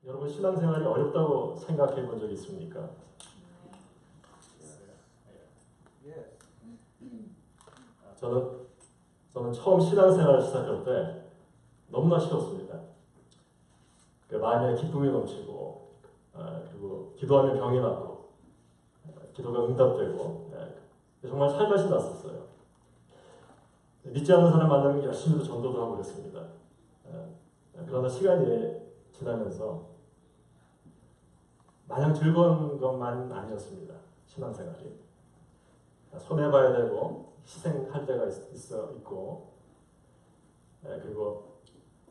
여러분 신앙생활이 어렵다고 생각해 본 적이 있습니까? 저는 처음 신앙생활 시작할 때 너무나 쉬웠습니다. 마음에 기쁨이 넘치고, 그리고 기도하면 병이 나고, 기도가 응답되고, 정말 살맛이 났었어요. 믿지 않는 사람 만나면 열심히 전도도 하고 그랬습니다. 그러나 시간이 지나면서 마냥 즐거운 것만 아니었습니다. 신앙생활이. 손해봐야 되고 희생할 때가 있고, 그리고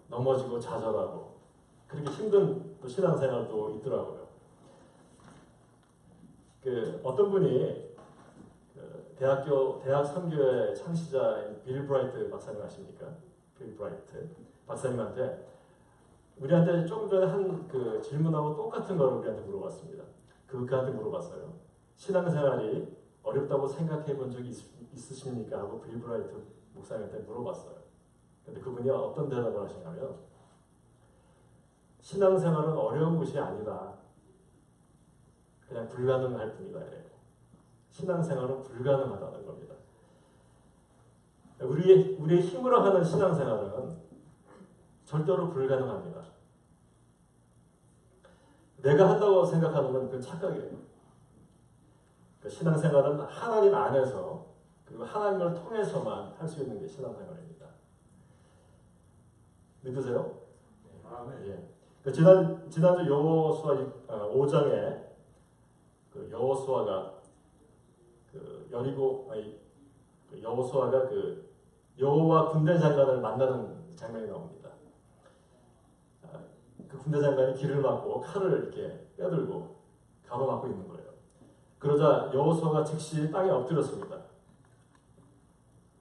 넘어지고 좌절하고 그렇게 힘든 또 신앙생활도 있더라고요. 어떤 분이 대학 선교회 창시자인 빌 브라이트 박사님 아십니까? 빌 브라이트 박사님한테 우리한테 조금 전에 한 질문하고 똑같은 걸 우리한테 물어봤습니다. 그한테 물어봤어요. 신앙생활이 어렵다고 생각해 본 적이 있으십니까? 하고 빌 브라이트 목사님한테 물어봤어요. 근데 그분이 어떤 대답을 하시냐면 신앙생활은 어려운 것이 아니다. 그냥 불가능할 뿐이다. 이래요. 신앙생활은 불가능하다는 겁니다. 우리의 힘으로 하는 신앙생활은 절대로 불가능합니다. 내가 한다고 생각하는 건 그건 착각이에요. 신앙생활은 하나님 안에서 그리고 하나님을 통해서만 할 수 있는 게 신앙생활입니다. 믿으세요? 예. 지난주 여호수아 5장에 여호수아가 여호수아가 여호와 군대 장관을 만나는 장면이 나옵니다. 그 군대 장관이 길을 막고 칼을 이렇게 빼들고 가로막고 있는 거예요. 그러자 여호수아가 즉시 땅에 엎드렸습니다.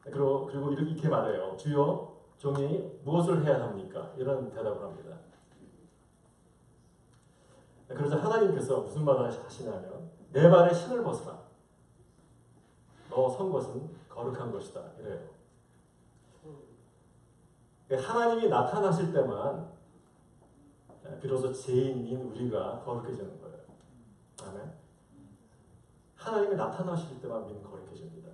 그리고 이렇게 말해요. 주여, 종이 무엇을 해야 합니까? 이런 대답을 합니다. 그러자 하나님께서 무슨 말을 하시냐면 내 발에 신을 벗어라. 너 선 것은 거룩한 것이다. 이래요. 하나님이 나타나실 때만 비로소 죄인인 우리가 거룩해지는 거예요. 아멘. 하나님이 나타나실 때만 우리는 거룩해집니다.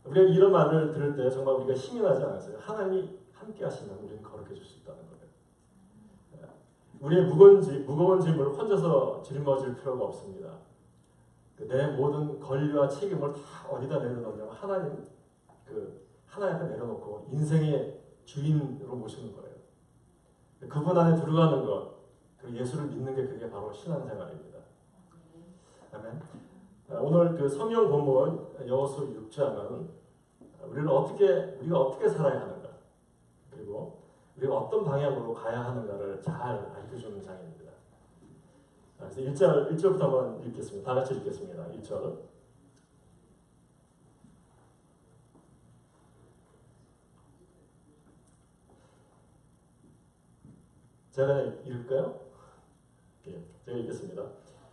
우리가 이런 말을 들을 때 정말 우리가 힘이 나지 않았어요. 하나님이 함께 하시면 우리는 거룩해질 수 있다는 거예요. 우리의 무거운 짐을 혼자서 짊어질 필요가 없습니다. 내 모든 권리와 책임을 다 어디다 내려놓냐면 하나님 앞에 내려놓고 인생의 주인으로 모시는 거예요. 그분 안에 들어가는 것, 예수를 믿는 게 그게 바로 신앙생활입니다. 아멘. 오늘 성경 본문 여호수아 6장은 우리가 어떻게 살아야 하는가, 그리고 우리가 어떤 방향으로 가야 하는가를 잘 알려주는 장입니다. 그래서 1절부터 한번 읽겠습니다. 다 같이 읽겠습니다. 1절. 제가 읽을까요? 예, 제가 읽겠습니다.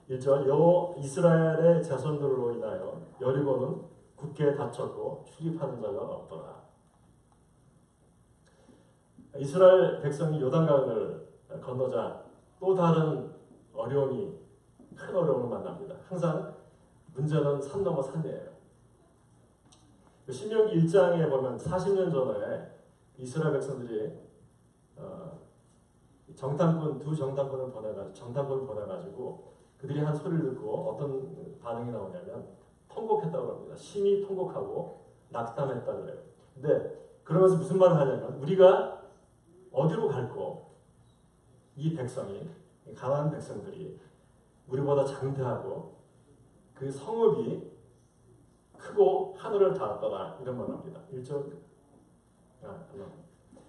1절. 이스라엘의 자손들로 인하여 여리고는 굳게 닫혔고 출입하는 자가 없더라. 이스라엘 백성이 요단강을 건너자 또 다른 큰 어려움을 만납니다. 항상 문제는 산 넘어 산이에요. 신명기 1장에 보면 40년 전에 이스라엘 백성들이 두 정탐꾼을 보내가지고 그들이 한 소리를 듣고 어떤 반응이 나오냐면 통곡했다고 합니다. 심히 통곡하고 낙담했다고 그래요. 근데 그러면서 무슨 말을 하냐면 우리가 어디로 갈고 이 백성이, 가나안 백성들이 우리보다 장대하고 그 성읍이 크고 하늘을 닿았더라, 이런 말을 합니다. 1절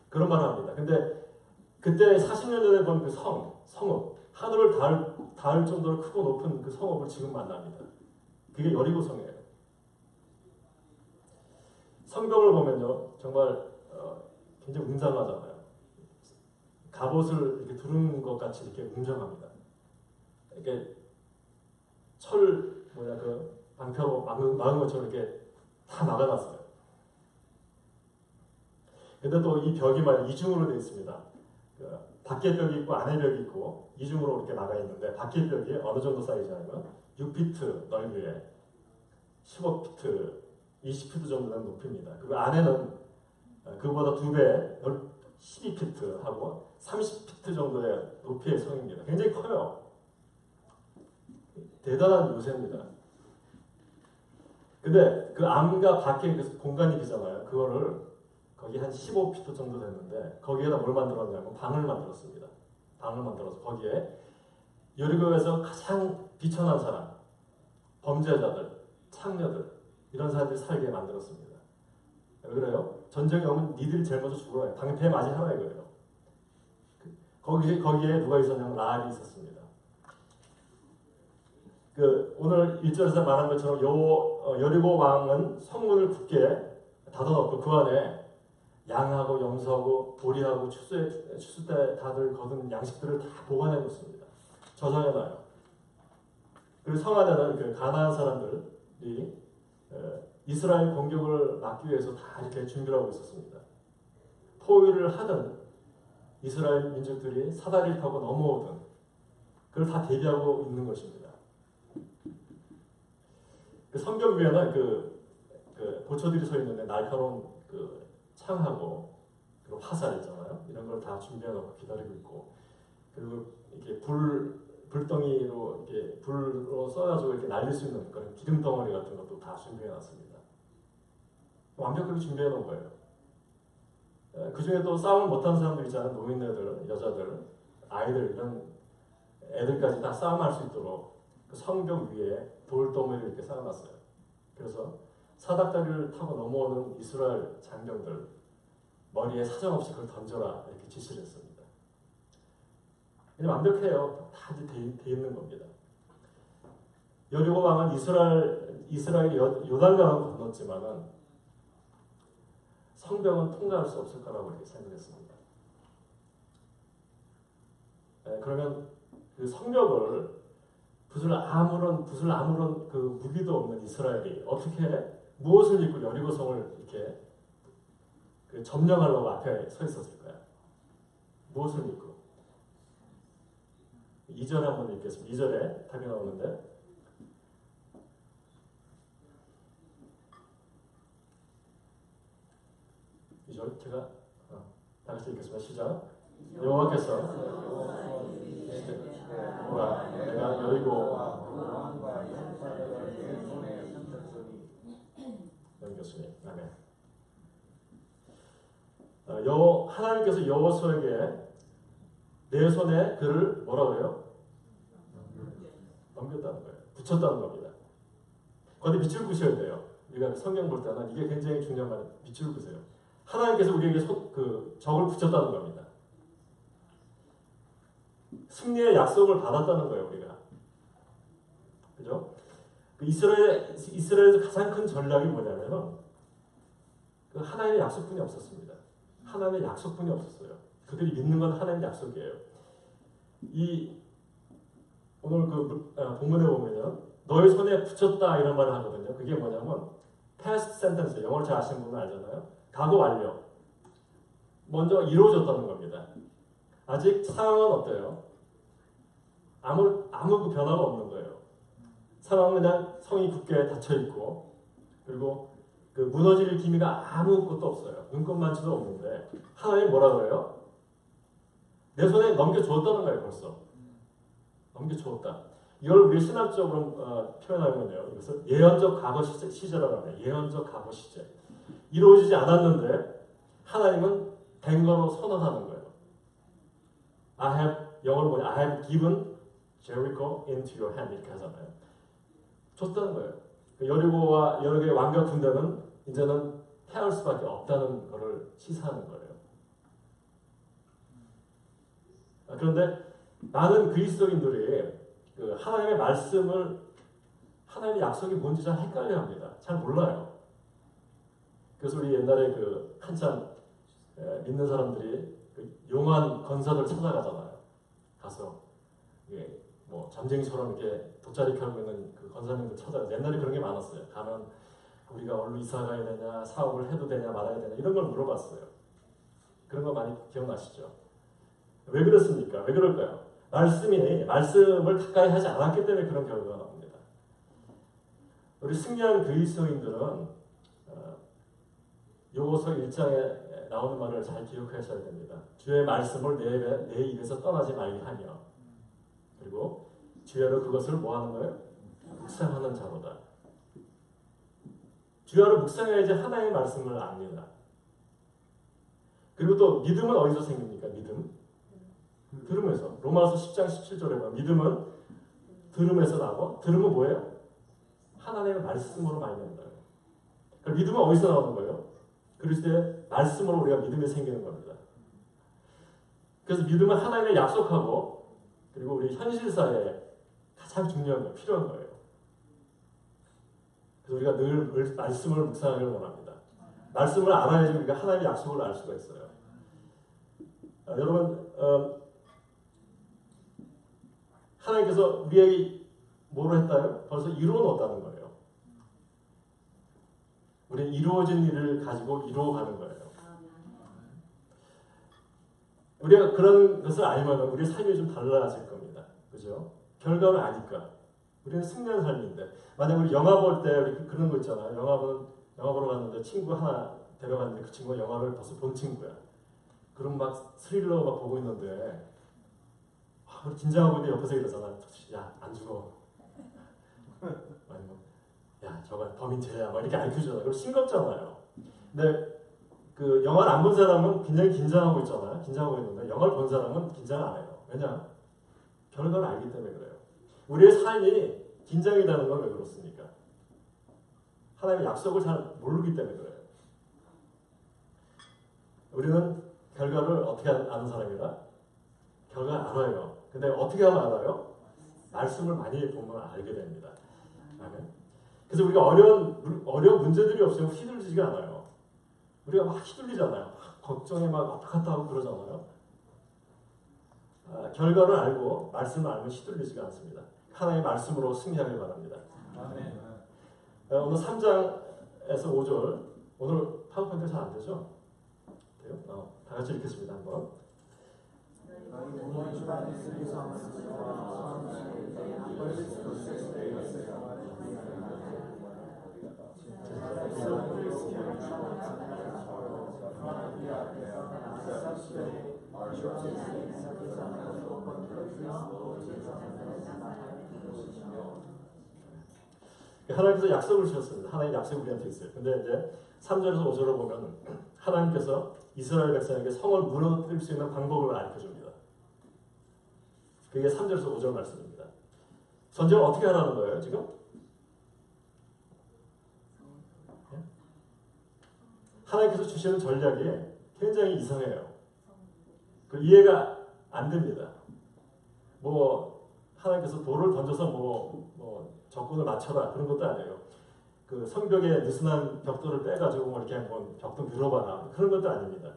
그런 말을 합니다. 근데 그때 40년 전에 본 그 성읍, 하늘을 닿을 정도로 크고 높은 그 성읍을 지금 만납니다. 그게 여리고 성이에요. 성벽을 보면요, 정말 굉장히 웅장하잖아요. 갑옷을 이렇게 두른 것 같이 이렇게 웅장합니다. 이렇게 방패로 막은 것처럼 이렇게 다 막아놨어요. 근데 또 이 벽이 이중으로 되어 있습니다. 그 밖에 벽이 있고 안에 벽이 있고 이중으로 이렇게 나가 있는데 밖에 벽이 어느 정도 사이즈냐면 6피트 넓이에 15피트, 20피트 정도 되는 높이입니다. 그리고 안에는 그보다 2배 12피트 하고 30피트 정도의 높이의 성입니다. 굉장히 커요. 대단한 요새입니다. 근데 그 안과 밖에 그 공간이 비잖아요. 그거를 거기 한 15피트 정도 됐는데 거기에다 뭘 만들었냐면 방을 만들었습니다. 방을 만들어서 거기에 여리고에서 가장 비천한 사람, 범죄자들, 창녀들 이런 사람들이 살게 만들었습니다. 왜 그래요? 전쟁이 오면 니들이 제일 먼저 죽어요. 방패 맞이하라 이거예요. 거기에 누가 있었냐면 라합이 있었습니다. 그 오늘 1절에서 말한 것처럼 여리고 왕은 성문을 굳게 닫아놓고 그 안에 양하고 염소하고 보리하고 추수 때 다들 거둔 양식들을 다 보관해 놓습니다. 저장해 놔요. 그리고 성 안에는 그 가나안 사람들이 이스라엘 공격을 막기 위해서 다 이렇게 준비를 하고 있었습니다. 포위를 하던 이스라엘 민족들이 사다리를 타고 넘어오든 그걸 다 대비하고 있는 것입니다. 그 성벽 위에는 그 보초들이 서 있는데 날카로운 그 창하고 그리고 화살 있잖아요. 이런 걸 다 준비해놓고 기다리고 있고 그리고 이렇게 불덩이로 이렇게 불로 써가지고 이렇게 날릴 수 있는 그런 기름 덩어리 같은 것도 다 준비해놨습니다. 완벽하게 준비해놓은 거예요. 그 중에 또 싸움을 못한 사람들 있잖아요. 노인네들, 여자들, 아이들 이런 애들까지 다 싸움할 수 있도록 그 성벽 위에 돌덩이를 이렇게 쌓아놨어요. 그래서 사닥다리를 타고 넘어오는 이스라엘 장병들 머리에 사정없이 그걸 던져라 이렇게 지시를 했습니다. 그냥 완벽해요. 다 돼 있는 겁니다. 여리고 왕은 이스라엘 요단강을 건넜지만은 성벽은 통과할 수 없을 거라고 이렇게 생각했습니다. 그러면 그 성벽을 붓을 아무런 그 무기도 없는 이스라엘이 어떻게 무엇을 믿고 여리고성을 이렇게 그 점령하려고 앞에 서 있었을까요? 무엇을 믿고? 2절에 한번 읽겠습니다. 2절에 답이 나오는데 제가 다 같이 읽겠습니다. 시작. 여호와께서 내가 여리고와 교수님, 아멘. 하나님께서 여호수아에게 내 손에 그를 뭐라고 해요? 넘겼다는 거예요. 붙였다는 겁니다. 거기에 밑줄 그으셔야 돼요. 우리가 성경 볼 때는 이게 굉장히 중요한 말이에요. 밑줄 그으세요. 하나님께서 우리에게 적을 붙였다는 겁니다. 승리의 약속을 받았다는 거예요, 우리가. 그죠? 이스라엘에서 가장 큰 전략이 뭐냐면은 그 하나님의 약속뿐이 없었습니다. 하나님의 약속뿐이 없었어요. 그들이 믿는 건 하나님의 약속이에요. 오늘 그 본문에 보면요, 너의 손에 붙였다 이런 말을 하거든요. 그게 뭐냐면 past sentence, 영어를 잘 아시는 분은 알잖아요. 과거 완료. 먼저 이루어졌다는 겁니다. 아직 상황은 어때요? 아무 그 변화가 없는 거예요. 상황은 그냥 성이 굳게 닫혀 있고 그리고 그 무너질 기미가 아무것도 없어요. 눈꽃만치도 없는데 하나님 뭐라 그래요? 내 손에 넘겨주었다는 거예요. 벌써 넘겨주었다. 이걸 우리 신학적으로 표현하면요, 이것을 예언적 과거 시제라고 합니다. 예언적 과거 시제. 이루어지지 않았는데 하나님은 된 거로 선언하는 거예요. 영어로 뭐냐? I have given Jericho into your hand 이렇게 하잖아요. 줬다는 거예요. 여리고와 여러 개의 왕과 군대는 이제는 패할 수밖에 없다는 것을 시사하는 거예요. 그런데 많은 그리스도인들이 그 하나님의 말씀을 하나님의 약속이 뭔지 잘 헷갈려합니다. 잘 몰라요. 그래서 우리 옛날에 그 한참 믿는 사람들이 그 용한 권사들 찾아가잖아요. 가서 뭐 잠쟁이처럼 이렇게 돗자리 펴고 있는 그 권사님들 찾아가서 옛날에 그런 게 많았어요. 가면 우리가 얼른 이사 가야 되냐, 사업을 해도 되냐 말아야 되냐 이런 걸 물어봤어요. 그런 거 많이 기억나시죠? 왜 그렇습니까? 왜 그럴까요? 말씀을 가까이 하지 않았기 때문에 그런 결과가 나옵니다. 우리 승리한 그리스도인들은 요서 1장에 나오는 말을 잘 기억하셔야 됩니다. 주의 말씀을 내 입에서 떠나지 말게 하며, 그리고 주야로 그것을 뭐 하는 거예요? 묵상하는 자로다. 주야로 묵상해야지 하나님의 말씀을 압니다. 그리고 또 믿음은 어디서 생깁니까? 믿음? 들음에서. 로마서 10장 17절에 보면 믿음은 들음에서 나고, 들음은 뭐예요? 하나님의 말씀으로 말미암는다. 그러니까 믿음은 어디서 나오는 거예요? 그리스도의 말씀으로 우리가 믿음이 생기는 겁니다. 그래서 믿음은 하나님의 약속하고, 그리고 우리 현실사에 가장 중요한 거, 필요한 거예요. 그래서 우리가 늘 말씀을 묵상하기를 원합니다. 말씀을 알아야지 우리가 하나님의 약속을 알 수가 있어요. 여러분, 하나님께서 우리에게 뭐로 했다요? 벌써 이루어 놓았다는 거예요. 우리는 이루어진 일을 가지고 이루어가는 거예요. 우리가 그런 것을 알면 우리의 삶이 좀 달라질 겁니다. 그죠? 결과를 아니까. 우리는 승리한 삶인데, 만약 우리 영화 볼 때 우리 그런 거 있잖아요. 영화 보러 갔는데 친구 하나 데려갔는데 그 친구가 영화를 벌써 본 친구야. 그럼 막 스릴러 막 보고 있는데 긴장하고 있는데 옆에서 이러잖아. 야, 안 죽어. 아니 뭐, 야, 저거 범인 쟤야. 막 이렇게 알려주잖아요. 그럼 싱겁잖아요. 근데 그 영화를 안 본 사람은 굉장히 긴장하고 있잖아요. 긴장하고 있는데 영화를 본 사람은 긴장 안 해요. 왜냐? 결과를 알기 때문에 그래요. 우리의 삶이 긴장이 되는 건 왜 그렇습니까? 하나님의 약속을 잘 모르기 때문에 그래요. 우리는 결과를 어떻게 아는 사람이라? 결과를 알아요. 근데 어떻게 하면 알아요? 말씀을 많이 보면 알게 됩니다. 아멘. 그래서 우리가 어려운 문제들이 없으면 휘둘리지가 않아요. 우리가 막 휘둘리잖아요. 걱정에 막 왔다 갔다 하고 그러잖아요. 결과를 알고 말씀을 알면 휘둘리지가 않습니다. 하나님의 말씀으로 승리하길 바랍니다. 아멘. 오늘 3장에서 5절, 오늘 파워포인트 잘 안 되죠? 돼요? 다 같이 읽겠습니다. 한번. 하나님께서 약속을 주셨습니다. 하나님 약속이 우리한테 있어요. 근데 이제 3절에서 5절을 보면 하나님께서 이스라엘 백성에게 성을 무너뜨릴 수 있는 방법을 알려줍니다. 그게 3절에서 5절 말씀입니다. 전쟁을 어떻게 하라는 거예요, 지금? 하나님께서 주시는 전략이 굉장히 이상해요. 그 이해가 안 됩니다. 하나님께서 돌을 던져서 적군을 맞춰라 그런 것도 아니에요. 그 성벽에 느슨한 벽돌을 빼가지고 이렇게 한번 벽돌 밀어봐라 그런 것도 아닙니다.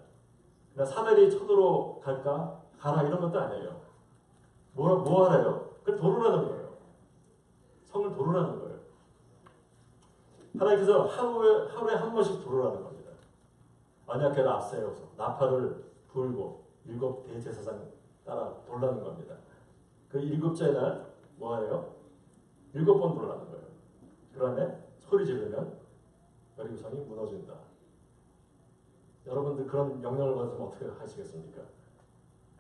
그냥 사다리 쳐도로 가라 이런 것도 아니에요. 뭐 하래요? 그 도르라는 거예요. 성을 도르라는 거예요. 하나님께서 하루에 한 번씩 도르라는 겁니다. 언약궤를 앞세워서 나팔을 불고 7 대제사장 따라 돌라는 겁니다. 그 7째 날 뭐 하래요? 7번 돌라는 거예요. 그러면 소리 지르면 여리고성이 무너진다. 여러분들 그런 명령을 받으면 어떻게 하시겠습니까?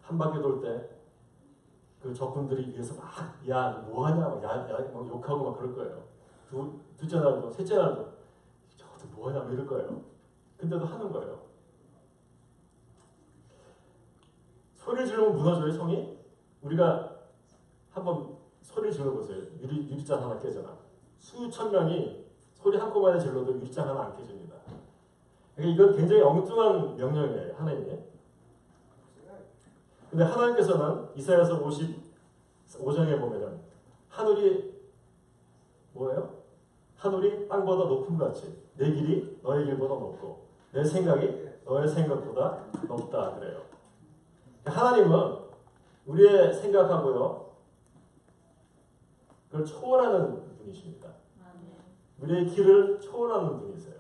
한 바퀴 돌 때 그 적군들이 위에서 막 야 뭐하냐 막 욕하고 막 그럴 거예요. 둘째 날도 셋째 날도 저것도 뭐하냐 막 이럴 거예요. 근데도 하는 거예요. 소리를 지르면 무너져요 성이? 우리가 한번 소리 질러보세요. 유리잔 하나 깨잖아. 수천 명이 소리 한꺼번에 질러도 유리잔 하나 안 깨집니다. 그러니까 이건 굉장히 엉뚱한 명령이에요. 하나님의. 근데 하나님께서는 이사야서 55장에 보면은 하늘이 뭐예요? 하늘이 땅보다 높은 것 같이 내 길이 너의 길보다 높고 내 생각이 너의 생각보다 높다 그래요. 하나님은 우리의 생각하고요 그걸 초월하는 분이십니다. 우리의 길을 초월하는 분이세요.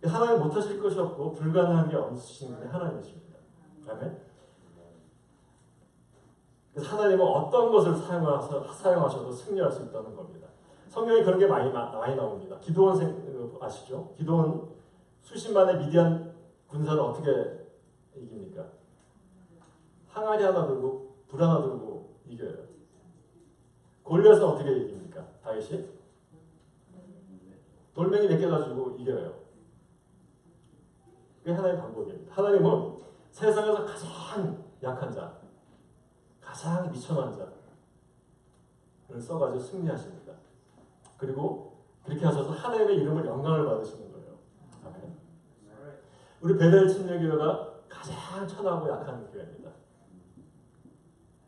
하나님 못하실 것이 없고 불가능한 게 없으신 분이 하나님이십니다. 아멘. 그래서 하나님은 어떤 것을 사용하셔도 승리할 수 있다는 겁니다. 성경에 그런 게 많이 나옵니다. 기드온 아시죠? 기드온 수십만의 미디안 군사를 어떻게 이깁니까? 항아리 하나 들고 불 하나 들고 이겨요. 골리앗은 어떻게 이깁니까? 다윗이 돌멩이 몇 개 가지고 이겨요. 그게 하나님의 방법입니다. 하나님은 세상에서 가장 약한 자, 가장 미천한 자를 써가지고 승리하십니다. 그리고 그렇게 하셔서 하나님의 이름을 영광을 받으시는 거예요. 아멘. 우리 베델 침례교회가 가장 천하고 약한 교회입니다.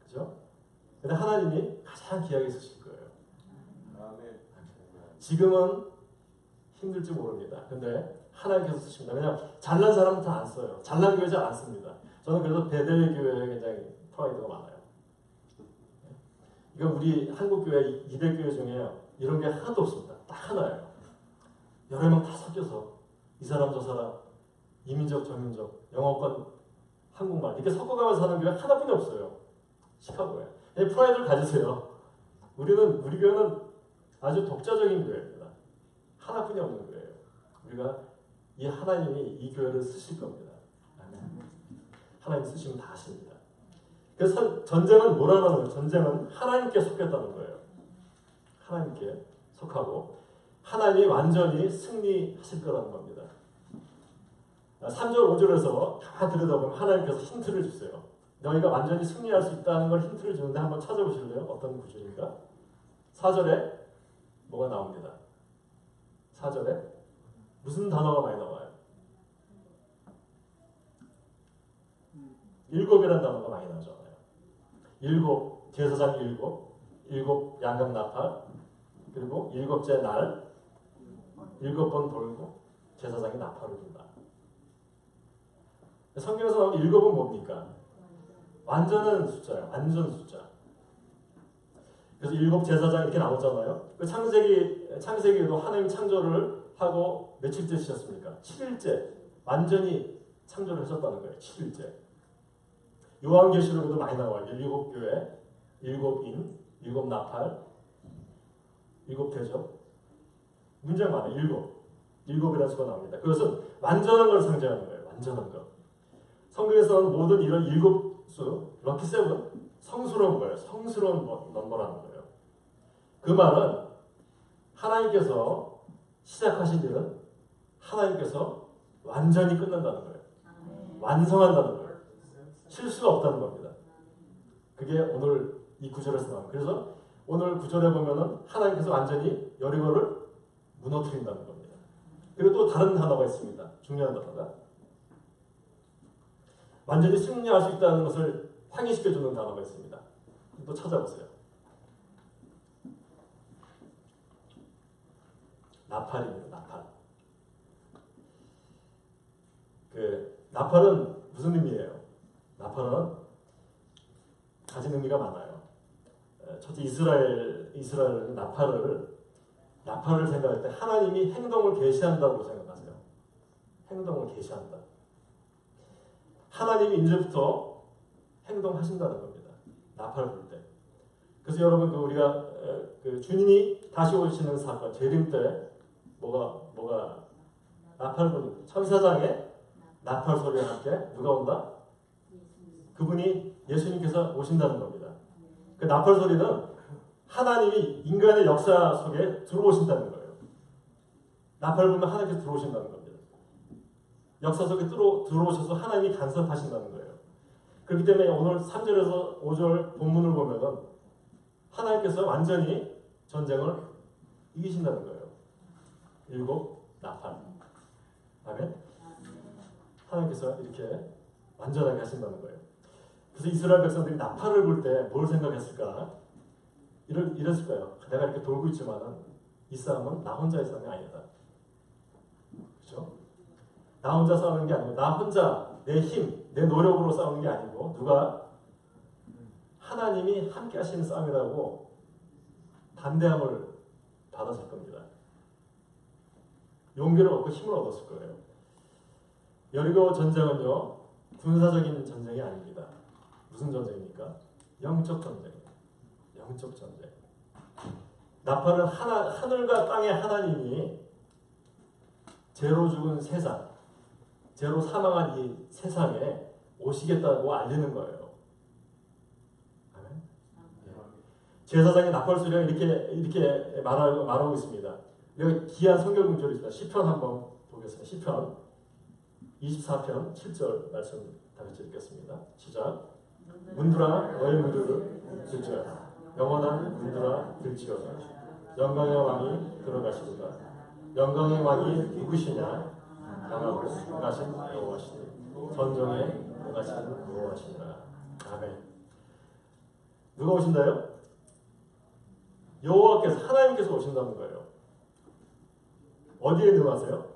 그죠? 근데 하나님이 가장 귀하게 쓰실 거예요. 아멘. 지금은 힘들지 모릅니다. 근데 하나님께서 쓰십니다. 그냥 잘난 사람은 다 안 써요. 잘난 교회 잘 안 씁니다. 저는 그래서 베델 교회에 굉장히 프라이드가 많아요. 이거 우리 한국 교회 200교회 중에 이런 게 하나도 없습니다. 딱 하나예요. 여러 명 다 섞여서 이 사람 저 사람 이민족 저민족 영어권 한국말 이렇게 섞어가면서 사는 교회 하나뿐이 없어요. 시카고에. 프라이드를 가지세요. 우리 교회는 아주 독자적인 교회입니다. 하나뿐이 없는 교회예요. 우리가 이 하나님이 이 교회를 쓰실 겁니다. 하나님 쓰시면 다 하십니다. 그래서 전쟁은 뭐라는 거예요? 전쟁은 하나님께 속했다는 거예요. 하나님께 속하고 하나님이 완전히 승리하실 거라는 겁니다. 3절 5절에서 다 들여다보면 하나님께서 힌트를 주세요. 너희가 완전히 승리할 수 있다는 걸 힌트를 주는데 한번 찾아보실래요? 어떤 구절입니까? 4절에 뭐가 나옵니다. 4절에 무슨 단어가 많이 나와요? 일곱이라는 단어가 많이 나오잖아요. 일곱, 제사장 일곱 양각 나팔, 그리고 일곱째 날, 7번 돌고 제사장이 나팔을 분다. 성경에서 나온 일곱은 뭡니까? 완전한 숫자예요. 완전 숫자. 그래서 일곱 제사장 이렇게 나오잖아요. 그 창세기에도 하나님 창조를 하고 며칠째 지셨습니까? 7일째 완전히 창조를 하셨다는 거예요. 7일째. 요한계시록에도 많이 나와요. 7교회, 7인, 7나팔, 7대접. 문장 많아요. 7이라는 수가 나옵니다. 그것은 완전한 걸 상징하는 거예요. 완전한 것. 성경에서는 모든 이런 7수, 럭키 세븐, 성스러운 거예요. 성스러운 넘버라는 거예요. 그 말은 하나님께서 시작하신 일은 하나님께서 완전히 끝난다는 거예요. 완성한다는 거예요. 실수가 없다는 겁니다. 그게 오늘 이 구절에서 나옵니다. 그래서 오늘 구절에 보면은 하나님께서 완전히 여리고를 무너뜨린다는 겁니다. 그리고 또 다른 단어가 있습니다. 중요한 단어가. 완전히 승리할 수 있다는 것을 확인시켜주는 단어가 있습니다. 또 찾아보세요. 나팔입니다. 나팔. 나팔은 무슨 의미예요? 나팔은 가진 의미가 많아요. 첫째 이스라엘은 나팔을 생각할 때 하나님이 행동을 계시한다고 생각하세요. 행동을 계시한다. 하나님이 이제부터 행동하신다는 겁니다. 나팔 불 때. 그래서 여러분 우리가 주님이 다시 오시는 사건 재림 때 뭐가 나팔 불 천사장의 나팔 소리와 함께 누가 온다? 그분이 예수님께서 오신다는 겁니다. 그 나팔 소리는 하나님이 인간의 역사 속에 들어오신다는 거예요. 나팔 불면 하나님께서 들어오신다는 겁니다. 역사 속에 들어오셔서 하나님이 간섭하신다는 거예요. 그렇기 때문에 오늘 3절에서 5절 본문을 보면은 하나님께서 완전히 전쟁을 이기신다는 거예요. 7 나팔. 아멘. 하나님께서 이렇게 완전하게 하신다는 거예요. 그래서 이스라엘 백성들이 나팔을 불 때 뭘 생각했을까? 이랬을 거예요. 내가 이렇게 돌고 있지만은 이 싸움은 나 혼자의 싸움이 아니다. 그렇죠? 나 혼자 싸우는 게 아니고 나 혼자 내 힘, 내 노력으로 싸우는 게 아니고 누가 하나님이 함께 하시는 싸움이라고 담대함을 받았을 겁니다. 용기를 얻고 힘을 얻었을 거예요. 여리고 전쟁은요 군사적인 전쟁이 아닙니다. 무슨 전쟁입니까? 영적 전쟁. 영적 전쟁. 나팔은 하늘과 땅의 하나님이 죄로 죽은 세상, 죄로 사망한 이 세상에 오시겠다고 알리는 거예요. 아멘. 제사장의 나팔 소리가 이렇게 말하고 있습니다. 여기 귀한 성경 구절이 있습니다. 시편 한번 보겠습니다. 시편 24편 7절 말씀 다 같이 읽겠습니다. 시작. 문들아 너의 무드를 들지어다. 영원한 문들아 들지어다. 영광의 왕이 들어가시도다. 영광의 왕이 누구시냐? 강하고 강하신 여호와시니 전정에 강하신 여호와시니라. 아멘. 누가 오신다요? 여호와께서, 하나님께서 오신다는 거예요. 어디에 능하세요?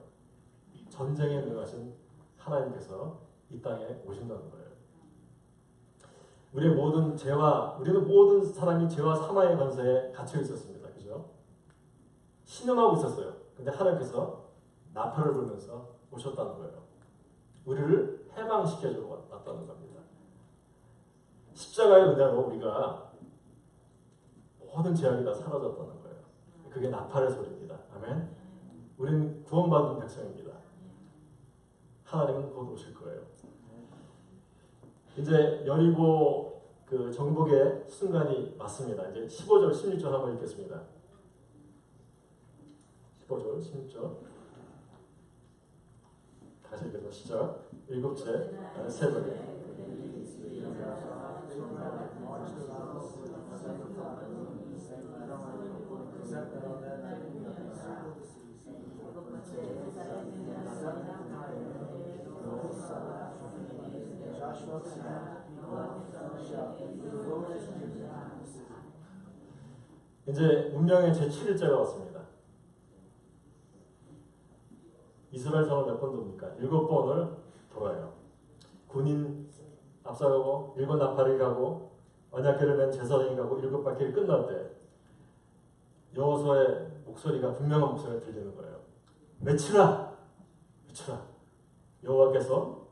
전쟁에 능하신 하나님께서 이 땅에 오신다는 거예요. 우리는 모든 사람이 죄와 사망의 권세에 갇혀 있었습니다. 그죠? 신음하고 있었어요. 근데 하나님께서 나팔을 불면서 오셨다는 거예요. 우리를 해방시켜주러 왔다는 겁니다. 십자가의 은혜로 우리가 모든 죄악이 다 사라졌다는 거예요. 그게 나팔의 소리입니다. 아멘. 우리는 구원받은 백성입니다. 하나님은 곧 오실 거예요. 이제 여리고 그 정복의 순간이 왔습니다. 이제 15절, 16절 한번 읽겠습니다. 15절, 16절. 다시 읽어서 시작. 일곱째, 새벽에. 이제 운명의 제7일째가 왔습니다. 이스라엘 성을 몇 번 돕니까? 7번을 돌아요. 군인 앞서가고 7 나팔이 가고 언약궤를 맨 제사장이 가고 7바퀴를 끝날 때 여호수아의 목소리가, 분명한 목소리가 들리는 거예요. 외치라! 외치라! 여호와께서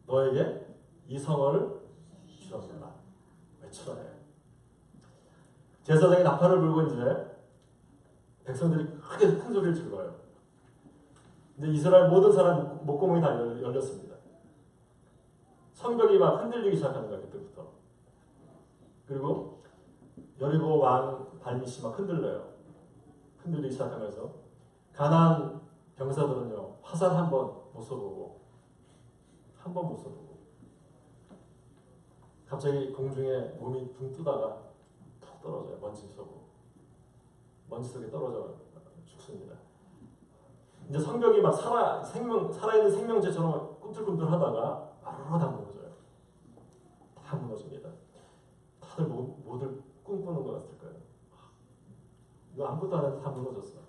너에게 이 성을 주셨노라. 외치라. 제사장이 나팔을 불고 이제 백성들이 크게 큰 소리를 질러요. 이제 이스라엘 모든 사람 목구멍이 다 열렸습니다. 성벽이 막 흔들리기 시작하는 거예요. 그때부터. 그리고 여리고 왕 발밑이 막 흔들려요. 흔들리기 시작하면서 가나안 병사들은요, 화살 한 번 못 쏘고 갑자기 공중에 몸이 붕 뜨다가 푹 떨어져요. 먼지 속에 떨어져 죽습니다. 이제 성벽이 막 살아있는 생명체처럼 꿈틀꿈틀하다가 바로 다 무너져요. 다 무너집니다. 다들 뭐들 꿈꾸는 것 같을 거예요. 이거 아무것도 안 해도 다 무너졌어.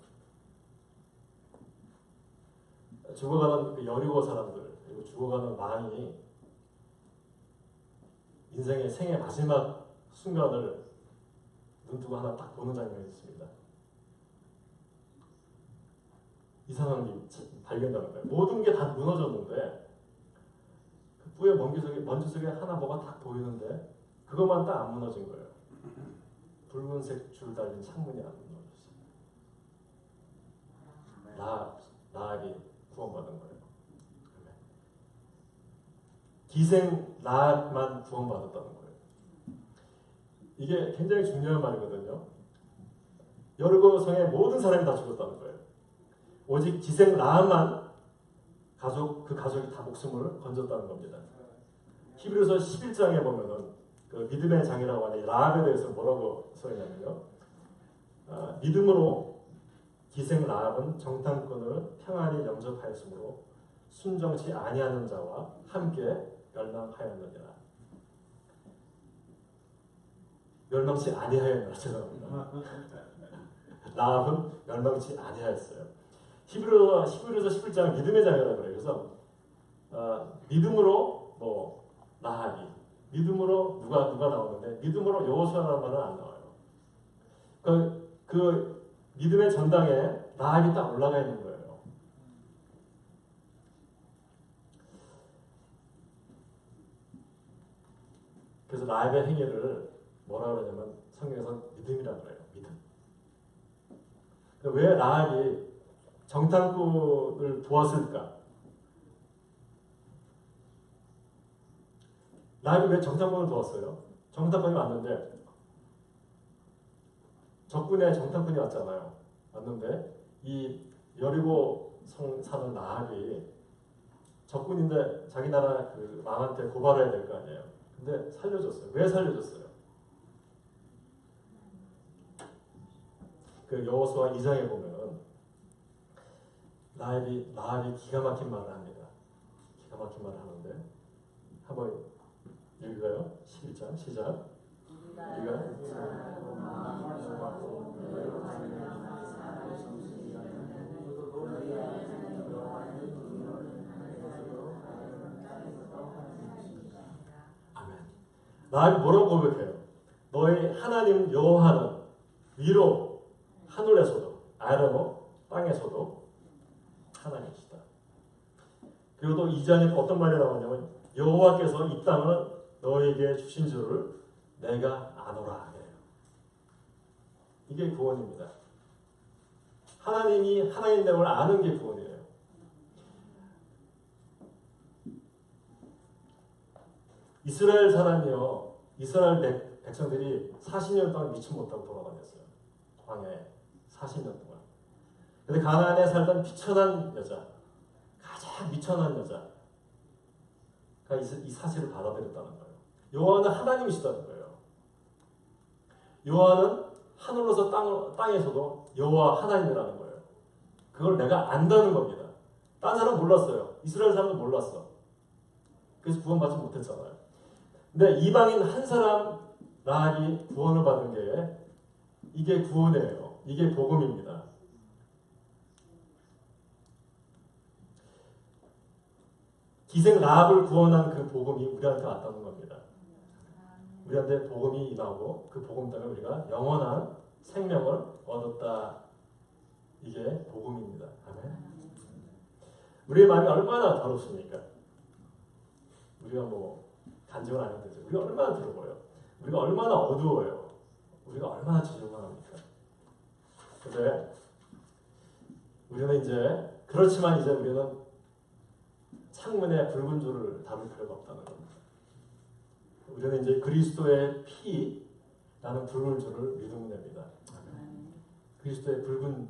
죽어가는 그 여리고 사람들, 그리고 죽어가는 왕이 인생의 생의 마지막 순간을 눈뜨고 하나 딱 보는 장면이 있습니다. 이상한 게 발견되는 거예요. 모든 게 다 무너졌는데 그 뿌에 먼지 속에 하나 뭐가 딱 보이는데 그것만 딱 안 무너진 거예요. 붉은색 줄 달린 창문이 안 무너졌어요. 라합이 구원받은 거예요. 기생 라합만 구원받았다는 거예요. 이게 굉장히 중요한 말이거든요. 여리고 성의 모든 사람이 다 죽었다는 거예요. 오직 기생 라합만 그 가족이 다 목숨을 건졌다는 겁니다. 히브리서 11장에 보면은 그 믿음의 장이라고 하는 라합에 대해서 뭐라고 써있냐면요. 믿음으로 기생 라합은 정탐꾼을 평안히 영접하였으므로 순정치 아니하는 자와 함께 멸망하였느니라. 멸망치 아니하였느니라. 죄송합니다. 라합은 멸망치 아니하였어요. 히브리서 11장 믿음의 장이라고 그래요. 그래서 믿음으로 라합이, 믿음으로 누가 나오는데 믿음으로 여호수아라는 말은 안 나와요. 그 믿음의 전당에 라합이 딱 올라가 있는 거예요. 그래서 라합의 행위를 뭐라 그러냐면 성경에서 믿음이라고 그래요. 믿음. 왜 라합이 정탐꾼을 도왔을까? 라합이 왜 정탐꾼을 도왔어요? 정탐꾼이 왔는데 적군의 정탐꾼이 왔잖아요. 왔는데 이 여리고 성 사는 라합이 적군인데 자기 나라 그 왕한테 고발해야 될 거 아니에요. 근데 살려줬어요. 왜 살려줬어요? 그 여호수아 2장에 보면 라합이 기가 막힌 말을 합니다. 기가 막힌 말을 하는데 한번 읽어요. 11장 시작. 아멘. 라합이 뭐라고 고백해요? 너희 하나님 여호와는 위로 하늘에서도 아래로 땅에서도 하나님이시다. 그리고 또 2장에 어떤 말이 나오냐면 여호와께서 이 땅을 너에게 주신 줄을 내가 아노라 그래요. 이게 구원입니다. 하나님이 하나님됨을 아는 게 구원이에요. 이스라엘 사람이요, 이스라엘 백성들이 40년 동안 미치 못하고 돌아다녔어요. 광야에 40년 동안. 근데 가나안에 살던 비천한 여자, 가장 미천한 여자가 이 사실을 받아들였다는 거예요. 여호와는 하나님이시다는 거예요. 여호와는 하늘로서 땅에서도 여호와 하나님이라는 거예요. 그걸 내가 안다는 겁니다. 딴 사람 몰랐어요. 이스라엘 사람도 몰랐어. 그래서 구원받지 못했잖아요. 근데 이방인 한 사람 라합이 구원을 받은 게 이게 구원이에요. 이게 복음입니다. 기생 라합을 구원한 그 복음이 우리한테 왔다는 겁니다. 우리한테 복음이 임하고 그 복음 때문에 우리가 영원한 생명을 얻었다. 이게 복음입니다. 아멘. 우리의 마음이 얼마나 더럽습니까? 우리가 뭐 간증을 안 해도 되죠. 우리가 얼마나 더러워요. 우리가 얼마나 어두워요. 우리가 얼마나 지저분합니까? 근데 우리는 이제 그렇지만 이제 우리는 창문에 붉은 줄을 담을 필요가 없다는 겁니다. 우리는 이제 그리스도의 피라는 붉은 줄을 믿으면 됩니다. 그리스도의 붉은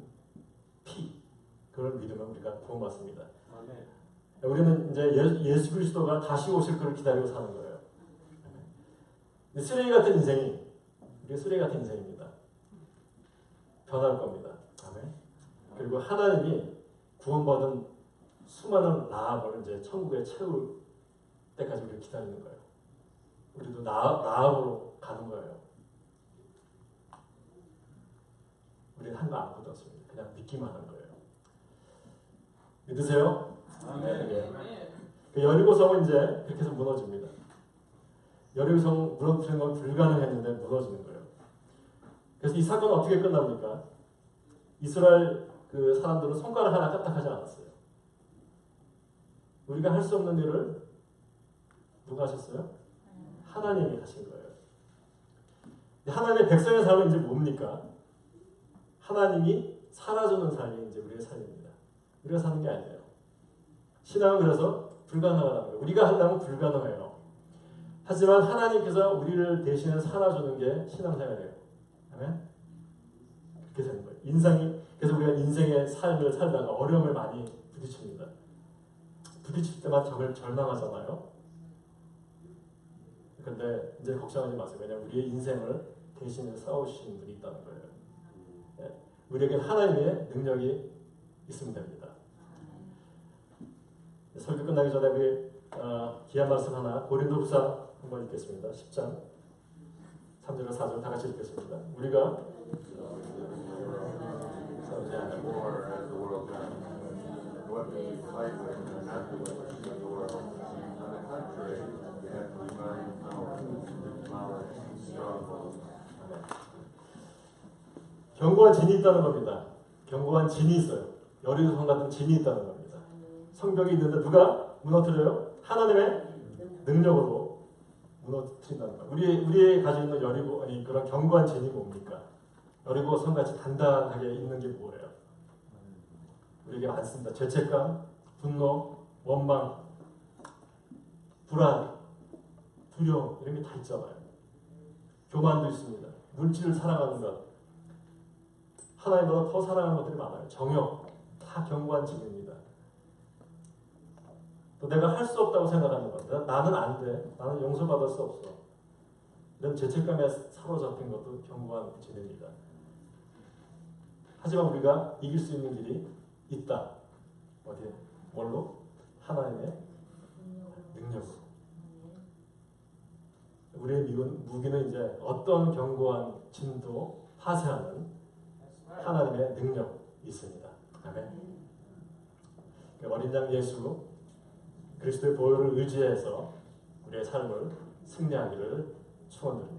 피, 그걸 믿으면 우리가 구원받습니다. 우리는 이제 예수 그리스도가 다시 오실 것을 기다리고 사는 거예요. 쓰레기 같은 인생이 우리가 쓰레기 같은 인생입니다. 변할 겁니다. 아멘. 그리고 하나님이 구원받은 수많은 라합을 이제 천국에 채울 때까지 우리를 기다리는 거예요. 우리도 라합으로 가는 거예요. 우리는 한 거 아무것도 없습니다. 그냥 믿기만 하는 거예요. 믿으세요? 아멘. 네. 그 여리고성은 이제 그렇게 해서 무너집니다. 여리고성 무너뜨리는 건 불가능했는데 무너지는 거예요. 그래서 이 사건은 어떻게 끝납니까? 이스라엘 그 사람들은 손가락 하나 까딱하지 않았어요. 우리가 할 수 없는 일을 누가 하셨어요? 하나님이 하신 거예요. 하나님의 백성의 삶은 이제 뭡니까? 하나님이 살아주는 삶이 이제 우리의 삶입니다. 우리가 사는 게 아니에요. 신앙은 그래서 불가능하다는 거예요. 우리가 하려면 불가능해요. 하지만 하나님께서 우리를 대신해 살아주는 게 신앙생활이에요. 아멘? 그렇게 되는 거예요. 그래서 우리가 인생의 삶을 살다가 어려움을 많이 부딪힙니다. 부딪힐 때만 절망하잖아요. 근데 이제 걱정하지 마세요. 왜냐하면 우리의 인생을 대신해 싸우시는 분이 있다는 거예요. 네. 우리에게 하나님의 능력이 있으면 됩니다. 설교 끝나기 전에 우리 귀한 말씀 하나 고린도후서 한번 읽겠습니다. 10장 3절과 4절 다 같이 읽겠습니다. 우리가 싸우지 않고 견고한 진이 있다는 겁니다. 견고한 진이 있어요. 여리고성 같은 진이 있다는 겁니다. 성벽이 있는데 누가 무너뜨려요? 하나님의 능력으로 무너뜨린다는 거예요. 우리의 가지고 있는 여리고 아니 그런 견고한 진이 뭡니까? 여리고 성같이 단단하게 있는 게 뭐예요? 우리에게 많습니다. 죄책감, 분노, 원망, 불안, 두려움 이런 게 다 있잖아요. 교만도 있습니다. 물질을 사랑하는 것, 하나님보다 더 사랑하는 것들이 많아요. 정욕, 다 견고한 짐입니다. 또 내가 할 수 없다고 생각하는 것, 나는 안 돼, 나는 용서받을 수 없어. 이런 죄책감에 사로잡힌 것도 견고한 짐입니다. 하지만 우리가 이길 수 있는 길이 있다. 어디에? 뭘로? 하나님의 능력으로. 우리의 무기는 이제 어떤 견고한 짐도 파쇄하는 하나님의 능력이 있습니다. 아멘. 어린 양 예수 그리스도의 보혈을 의지해서 우리의 삶을 승리하기를 축원드립니다.